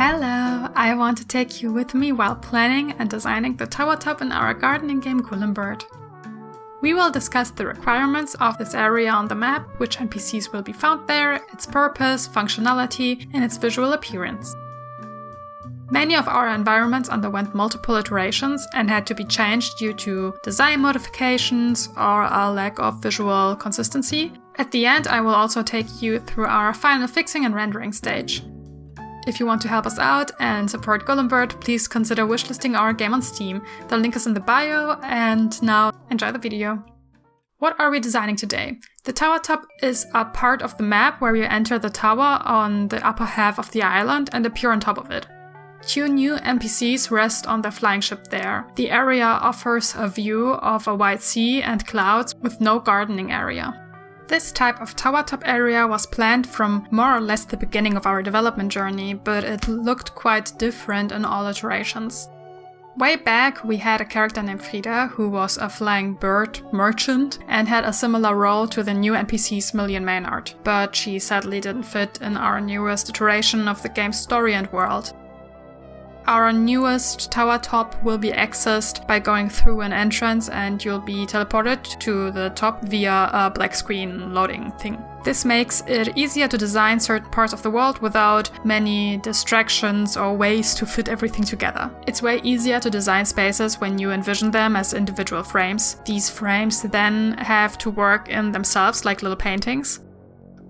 Hello! I want to take you with me while planning and designing the tower top in our gardening game Golembert. We will discuss the requirements of this area on the map, which NPCs will be found there, its purpose, functionality, and its visual appearance. Many of our environments underwent multiple iterations and had to be changed due to design modifications or a lack of visual consistency. At the end, I will also take you through our final fixing and rendering stage. If you want to help us out and support Golembert, please consider wishlisting our game on Steam. The link is in the bio, and now enjoy the video. What are we designing today? The tower top is a part of the map where you enter the tower on the upper half of the island and appear on top of it. 2 new NPCs rest on their flying ship there. The area offers a view of a wide sea and clouds with no gardening area. This type of tower top area was planned from more or less the beginning of our development journey, but it looked quite different in all iterations. Way back, we had a character named Frida, who was a flying bird merchant and had a similar role to the new NPCs Millie and Maynard, but she sadly didn't fit in our newest iteration of the game's story and world. Our newest tower top will be accessed by going through an entrance, and you'll be teleported to the top via a black screen loading thing. This makes it easier to design certain parts of the world without many distractions or ways to fit everything together. It's way easier to design spaces when you envision them as individual frames. These frames then have to work in themselves like little paintings.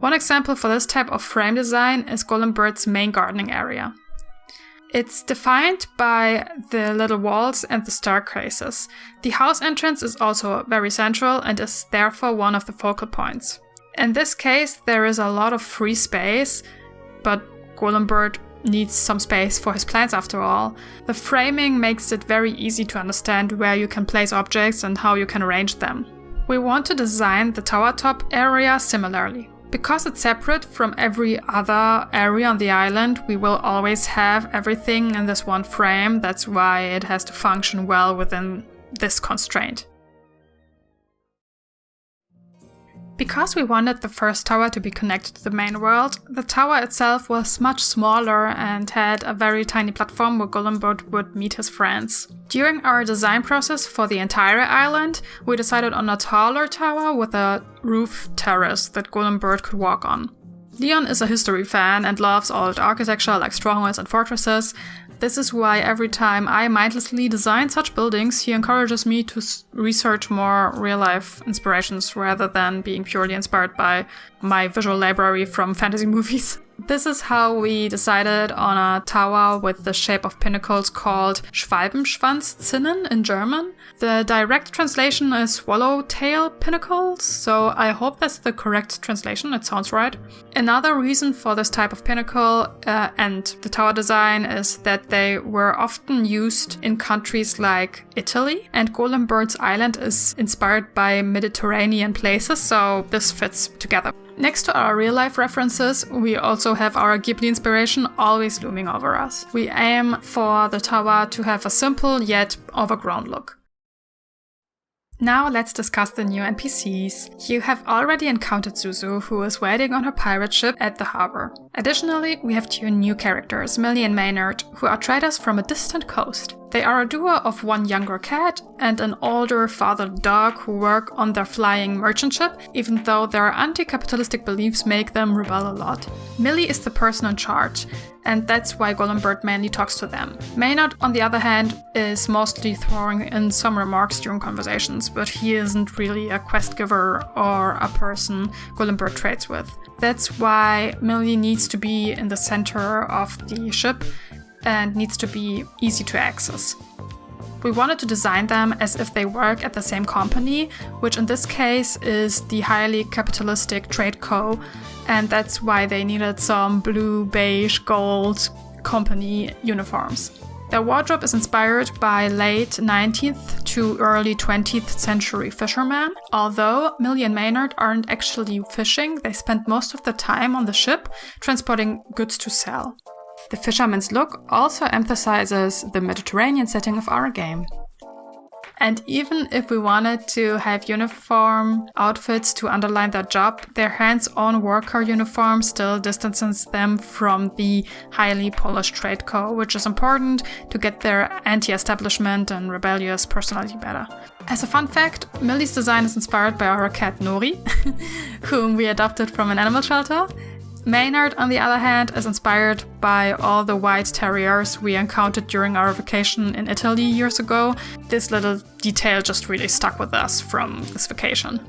One example for this type of frame design is Golembert's main gardening area. It's defined by the little walls and the staircases. The house entrance is also very central and is therefore one of the focal points. In this case, there is a lot of free space, but Golembert needs some space for his plants after all. The framing makes it very easy to understand where you can place objects and how you can arrange them. We want to design the tower top area similarly. Because it's separate from every other area on the island, we will always have everything in this one frame. That's why it has to function well within this constraint. Because we wanted the first tower to be connected to the main world, the tower itself was much smaller and had a very tiny platform where Golembert would meet his friends. During our design process for the entire island, we decided on a taller tower with a roof terrace that Golembert could walk on. Leon is a history fan and loves old architecture like strongholds and fortresses. This is why every time I mindlessly design such buildings, he encourages me to research more real-life inspirations rather than being purely inspired by my visual library from fantasy movies. This is how we decided on a tower with the shape of pinnacles called Schwalbenschwanzzinnen in German. The direct translation is swallowtail pinnacles, so I hope that's the correct translation, it sounds right. Another reason for this type of pinnacle and the tower design is that they were often used in countries like Italy, and Golembert's island is inspired by Mediterranean places, so this fits together. Next to our real-life references, we also have our Ghibli inspiration always looming over us. We aim for the tower to have a simple yet overgrown look. Now let's discuss the new NPCs. You have already encountered Zuzu, who is waiting on her pirate ship at the harbor. Additionally, we have 2 new characters, Millie and Maynard, who are traders from a distant coast. They are a duo of one younger cat and an older father dog who work on their flying merchant ship, even though their anti-capitalistic beliefs make them rebel a lot. Millie is the person in charge, and that's why Golembert mainly talks to them. Maynard, on the other hand, is mostly throwing in some remarks during conversations, but he isn't really a quest giver or a person Golembert trades with. That's why Millie needs to be in the center of the ship and needs to be easy to access. We wanted to design them as if they work at the same company, which in this case is the highly capitalistic Trade Co., and that's why they needed some blue, beige, gold company uniforms. Their wardrobe is inspired by late 19th to early 20th century fishermen. Although Millie and Maynard aren't actually fishing, they spend most of the time on the ship transporting goods to sell. The fisherman's look also emphasizes the Mediterranean setting of our game. And even if we wanted to have uniform outfits to underline their job, their hands-on worker uniform still distances them from the highly polished trade co, which is important to get their anti-establishment and rebellious personality better. As a fun fact, Millie's design is inspired by our cat Nori, whom we adopted from an animal shelter. Maynard, on the other hand, is inspired by all the white terriers we encountered during our vacation in Italy years ago. This little detail just really stuck with us from this vacation.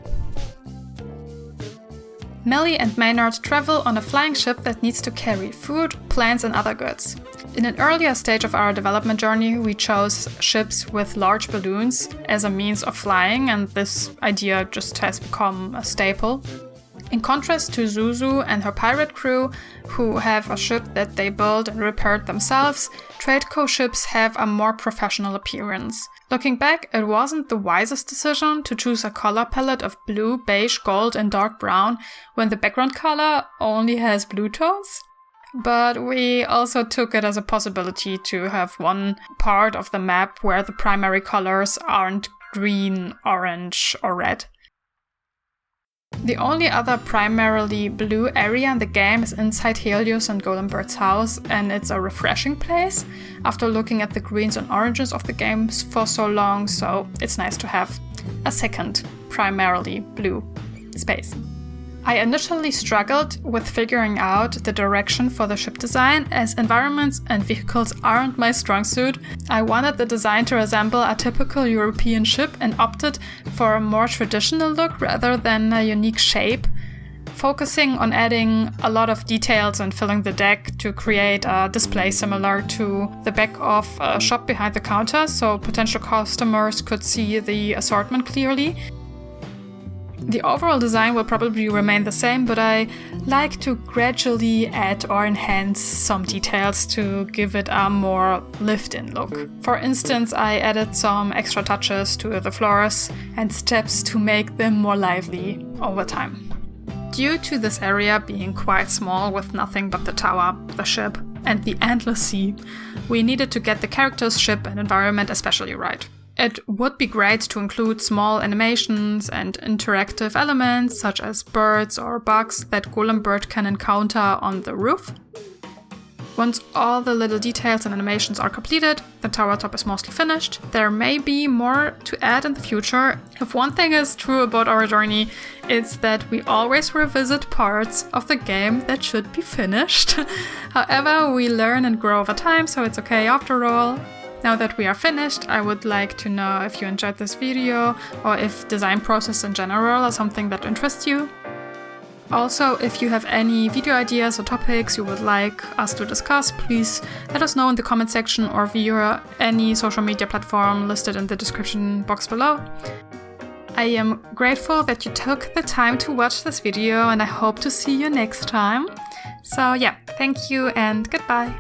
Millie and Maynard travel on a flying ship that needs to carry food, plants and other goods. In an earlier stage of our development journey, we chose ships with large balloons as a means of flying, and this idea just has become a staple. In contrast to Zuzu and her pirate crew, who have a ship that they built and repaired themselves, Tradeco ships have a more professional appearance. Looking back, it wasn't the wisest decision to choose a color palette of blue, beige, gold and dark brown when the background color only has blue tones. But we also took it as a possibility to have one part of the map where the primary colors aren't green, orange or red. The only other primarily blue area in the game is inside Helios and Golembert's house, and it's a refreshing place after looking at the greens and oranges of the games for so long, so it's nice to have a second, primarily blue space. I initially struggled with figuring out the direction for the ship design, as environments and vehicles aren't my strong suit. I wanted the design to resemble a typical European ship and opted for a more traditional look rather than a unique shape, focusing on adding a lot of details and filling the deck to create a display similar to the back of a shop behind the counter, so potential customers could see the assortment clearly. The overall design will probably remain the same, but I like to gradually add or enhance some details to give it a more lived-in look. For instance, I added some extra touches to the floors and steps to make them more lively over time. Due to this area being quite small with nothing but the tower, the ship, and the endless sea, we needed to get the characters, ship, and environment especially right. It would be great to include small animations and interactive elements such as birds or bugs that Golembert can encounter on the roof. Once all the little details and animations are completed, the tower top is mostly finished. There may be more to add in the future. If one thing is true about our journey, it's that we always revisit parts of the game that should be finished. However, we learn and grow over time, so it's okay after all. Now that we are finished, I would like to know if you enjoyed this video or if design process in general is something that interests you. Also, if you have any video ideas or topics you would like us to discuss, please let us know in the comment section or via any social media platform listed in the description box below. I am grateful that you took the time to watch this video, and I hope to see you next time. So yeah, thank you and goodbye.